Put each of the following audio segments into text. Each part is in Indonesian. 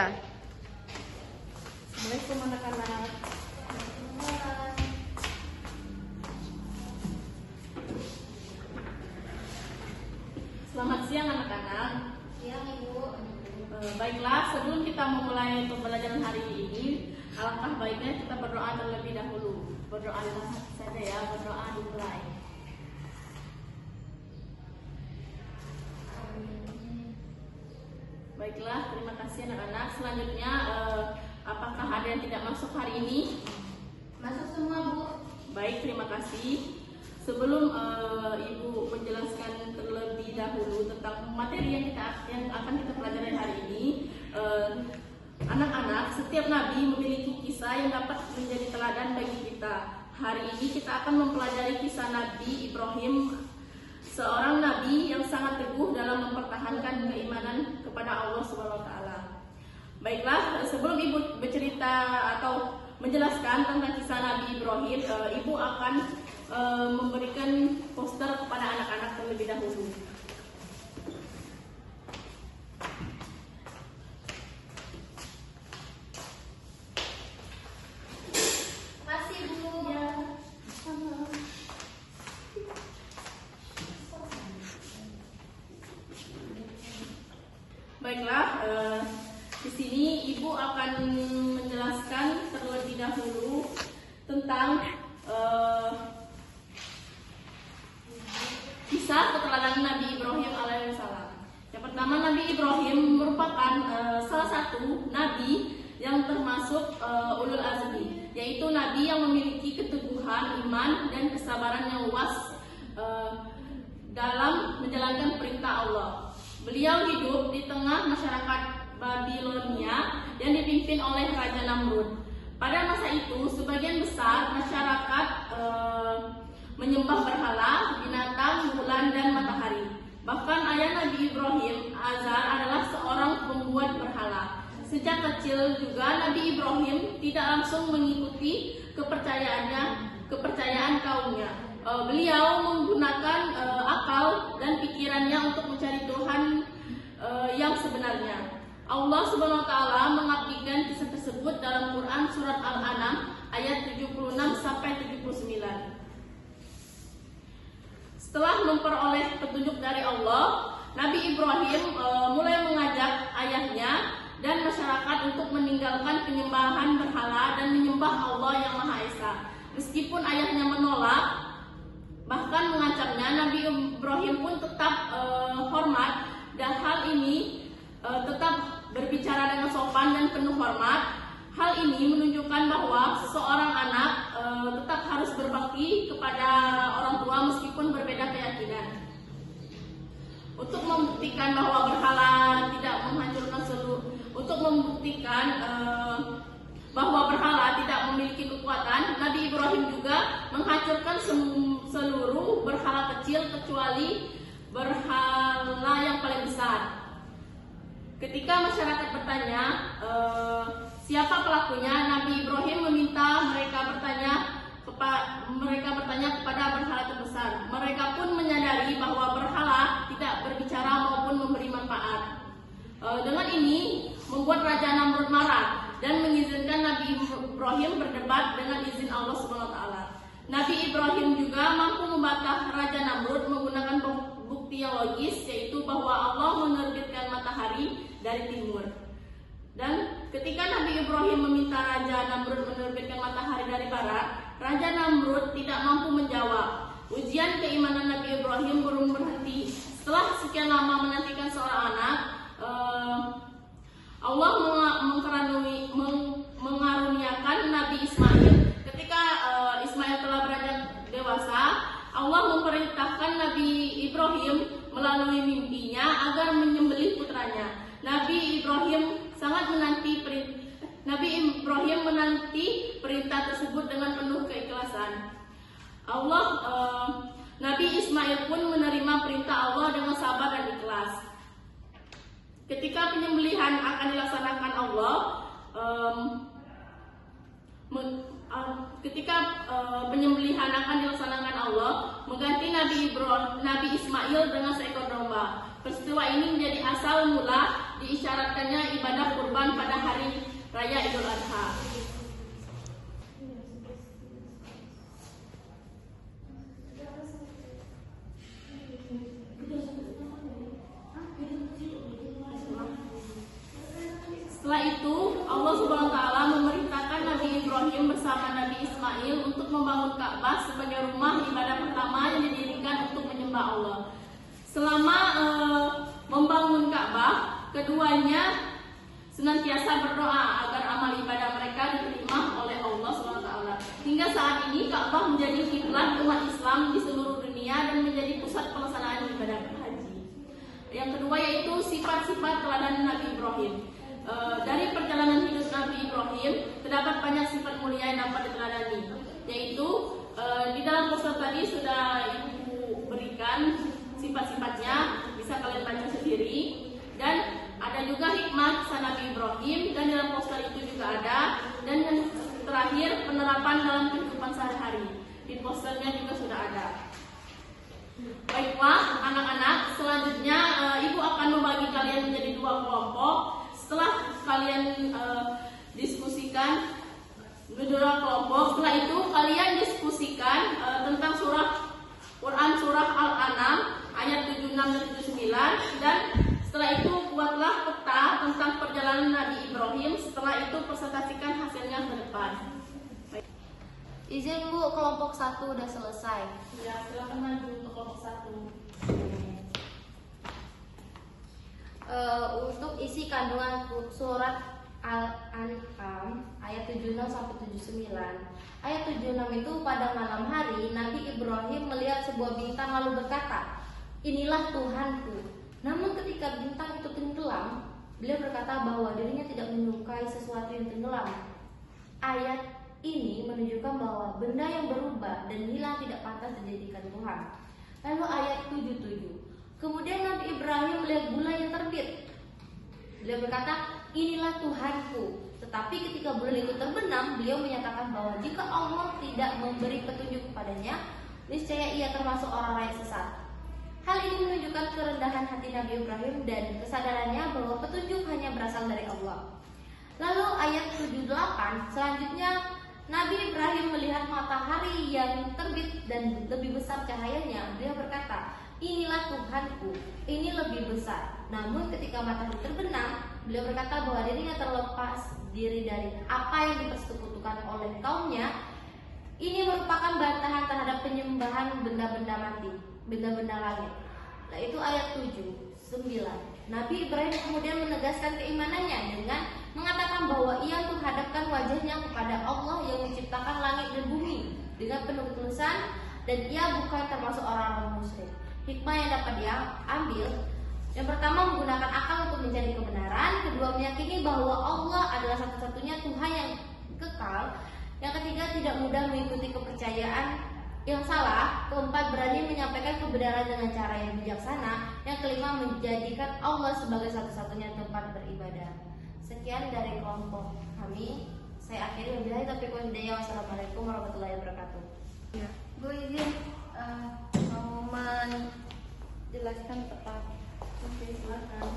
Assalamualaikum anak-anak. Selamat siang anak-anak. Siang Ibu. Baiklah, sebelum kita memulai pembelajaran hari ini, alangkah baiknya kita berdoa terlebih dahulu. Berdoa saja ya, berdoa dimulai. Baiklah, terima kasih anak-anak. Selanjutnya, apakah ada yang tidak masuk hari ini? Masuk semua Bu. Baik, terima kasih. Sebelum Ibu menjelaskan terlebih dahulu tentang materi yang akan kita pelajari hari ini, anak-anak, setiap nabi memiliki kisah yang dapat menjadi teladan bagi kita. Hari ini kita akan mempelajari kisah Nabi Ibrahim, seorang nabi yang sangat teguh dalam mempertahankan keimanan kepada Allah Subhanahu wa taala. Baiklah, sebelum Ibu bercerita atau menjelaskan tentang kisah Nabi Ibrahim, Ibu akan memberikan poster kepada anak-anak terlebih dahulu. Kasih Bu. Ya. Baiklah, di sini Ibu akan menjelaskan terlebih dahulu tentang kisah keteladanan Nabi Ibrahim alaihissalam. Yang pertama, Nabi Ibrahim merupakan salah satu nabi yang termasuk ulul azmi, yaitu nabi yang memiliki keteguhan iman dan kesabaran yang luas dalam menjalankan perintah Allah. Beliau hidup di tengah masyarakat Babilonia yang dipimpin oleh Raja Namrud. Pada masa itu, sebagian besar masyarakat menyembah berhala, binatang, bulan, dan matahari. Bahkan ayah Nabi Ibrahim, Azar, adalah seorang pembuat berhala. Sejak kecil juga Nabi Ibrahim tidak langsung mengikuti kepercayaan kaumnya. Beliau menggunakan akal dan pikirannya untuk mencari Tuhan yang sebenarnya. Allah Subhanahu wa taala mengabdikan kisah tersebut dalam Quran surat Al-An'am ayat 76 sampai 79. Setelah memperoleh petunjuk dari Allah, Nabi Ibrahim mulai mengajak ayahnya dan masyarakat untuk meninggalkan penyembahan berhala dan menyembah Allah yang Maha Esa. Meskipun ayahnya menolak, bahkan mengancamnya, Nabi Ibrahim pun tetap hormat dan hal ini tetap berbicara dengan sopan dan penuh hormat. Hal ini menunjukkan bahwa seseorang anak tetap harus berbakti kepada orang tua meskipun berbeda keyakinan. Untuk membuktikan bahwa berhala tidak menghancurkan bahwa berhala tidak memiliki kekuatan, Nabi Ibrahim juga menghancurkan seluruh berhala kecil kecuali berhala yang paling besar. Ketika masyarakat bertanya siapa pelakunya, Nabi Ibrahim meminta mereka bertanya kepada berhala terbesar. Mereka pun menyadari bahwa berhala tidak berbicara maupun memberi manfaat. Dengan ini membuat Raja Namrud marah dan mengizinkan Nabi Ibrahim berdebat dengan izin Allah Subhanahu wa taala. Nabi Ibrahim juga mampu membantah Raja Namrud menggunakan bukti yang logis, yaitu bahwa Allah menerbitkan matahari dari timur. Dan ketika Nabi Ibrahim meminta Raja Namrud menerbitkan matahari dari barat, Raja Namrud tidak mampu menjawab. Ujian keimanan Nabi Ibrahim belum berhenti. Setelah sekian lama menantikan seorang anak, Allah mengaruniakan Nabi Ismail. Ketika Ismail telah beranjak dewasa, Allah memperintahkan Nabi Ibrahim melalui mimpinya agar menyembelih putranya. Nabi Ibrahim menanti perintah tersebut dengan penuh keikhlasan. Nabi Ismail pun menerima perintah Allah dengan sabar dan ikhlas. Ketika penyembelihan akan dilaksanakan Allah mengganti Nabi Ismail dengan seekor domba. Peristiwa ini menjadi asal mula diisyaratkannya ibadah kurban pada hari raya Idul Adha. Setelah itu, Allah Subhanahu wa taala memerintahkan Nabi Ibrahim bersama Nabi Ismail untuk membangun Ka'bah sebagai rumah ibadah pertama yang didirikan untuk menyembah Allah. Selama membangun Ka'bah, keduanya senantiasa berdoa agar amal ibadah mereka diterima oleh Allah Subhanahu wa taala. Hingga saat ini Ka'bah menjadi kiblat umat Islam di seluruh dunia dan menjadi pusat pelaksanaan ibadah haji. Yang kedua yaitu sifat-sifat teladan Nabi Ibrahim. Dari perjalanan hidup Nabi Ibrahim terdapat banyak sifat mulia yang dapat diteladani, yaitu di dalam poster tadi sudah Ibu berikan sifat-sifatnya, bisa kalian baca sendiri. Dan ada juga hikmah kisah Nabi Ibrahim, dan dalam poster itu juga ada. Dan yang terakhir penerapan dalam kehidupan sehari-hari, di posternya juga sudah ada. Baiklah anak-anak, selanjutnya Ibu akan membagi kalian menjadi dua kelompok. Setelah kalian diskusikan dua kelompok, setelah itu kalian diskusikan tentang Quran surah Al-An'am ayat 76 dan 79, dan setelah itu buatlah peta tentang perjalanan Nabi Ibrahim. Setelah itu presentasikan hasilnya ke depan. Izin Bu, kelompok 1 udah selesai. Ya, silakan maju untuk kelompok 1. Untuk isi kandungan surat Al-An'am ayat 76 sampai 79. Ayat 76 itu pada malam hari Nabi Ibrahim melihat sebuah bintang lalu berkata, "Inilah Tuhanku." Namun ketika bintang itu tenggelam, beliau berkata bahwa dirinya tidak menyukai sesuatu yang tenggelam. Ayat ini menunjukkan bahwa benda yang berubah dan hilang tidak pantas dijadikan Tuhan. Lalu ayat 77. Kemudian Nabi Ibrahim melihat bulan yang terbit. Beliau berkata, "Inilah Tuhanku." Tetapi ketika bulan itu terbenam, beliau menyatakan bahwa jika Allah tidak memberi petunjuk kepadanya, niscaya ia termasuk orang yang sesat. Hal ini menunjukkan kerendahan hati Nabi Ibrahim dan kesadarannya bahwa petunjuk hanya berasal dari Allah. Lalu ayat 78, selanjutnya Nabi Ibrahim melihat matahari yang terbit dan lebih besar cahayanya. Beliau berkata, "Inilah Tuhanku, ini lebih besar." Namun ketika matahari terbenam, beliau berkata bahwa dirinya terlepas diri dari apa yang dipersekutukan oleh kaumnya. Ini merupakan bantahan terhadap penyembahan benda-benda mati, benda-benda langit. Nah, itu ayat 7, 9. Nabi Ibrahim kemudian menegaskan keimanannya dengan mengatakan bahwa ia menghadapkan wajahnya kepada Allah yang menciptakan langit dan bumi dengan penuh ketulusan, dan ia bukan termasuk orang-orang musyrik. Hikmah yang dapat diambil, yang pertama menggunakan akal untuk mencari kebenaran, kedua meyakini bahwa Allah adalah satu-satunya Tuhan yang kekal, yang ketiga tidak mudah mengikuti kepercayaan yang salah, keempat berani menyampaikan kebenaran dengan cara yang bijaksana, yang kelima menjadikan Allah sebagai satu-satunya tempat beribadah. Sekian dari kelompok kami. Saya akhiri, wabillahi taufiq wal hidayah. Wassalamualaikum warahmatullahi wabarakatuh. Ya, Bu izin mau menjelaskan peta. Oke, silakan.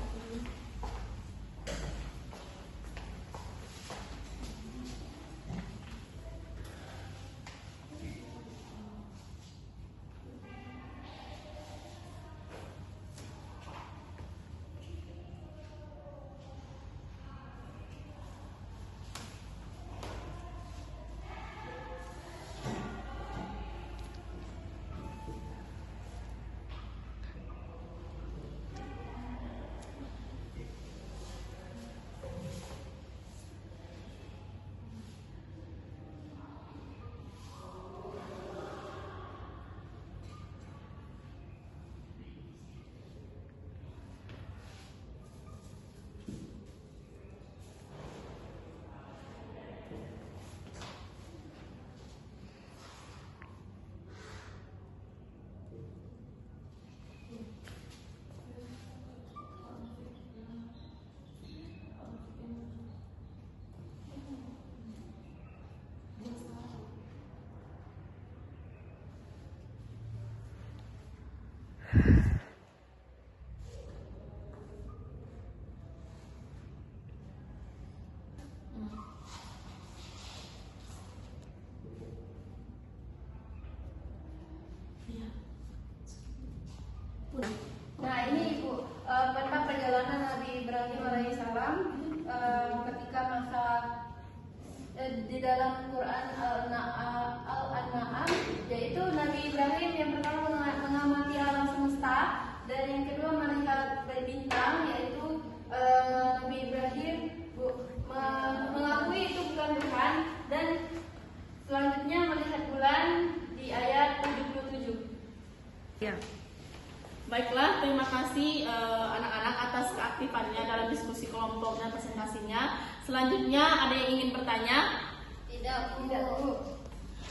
ketika masa di dalam Quran Al-An'am, yaitu Nabi Ibrahim yang pertama mengamati alam semesta, dan yang kedua melihat bintang, yaitu Nabi Ibrahim mengakui itu bukan Tuhan, dan selanjutnya melihat bulan di ayat 77. Ya. Baiklah, terima kasih anak-anak atas keaktifannya dalam diskusi kelompok dan presentasinya. Selanjutnya ada yang ingin bertanya? Tidak, Bu.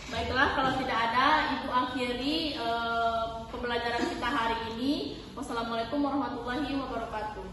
Baiklah, kalau tidak ada, Ibu akhiri pembelajaran kita hari ini. Wassalamualaikum warahmatullahi wabarakatuh.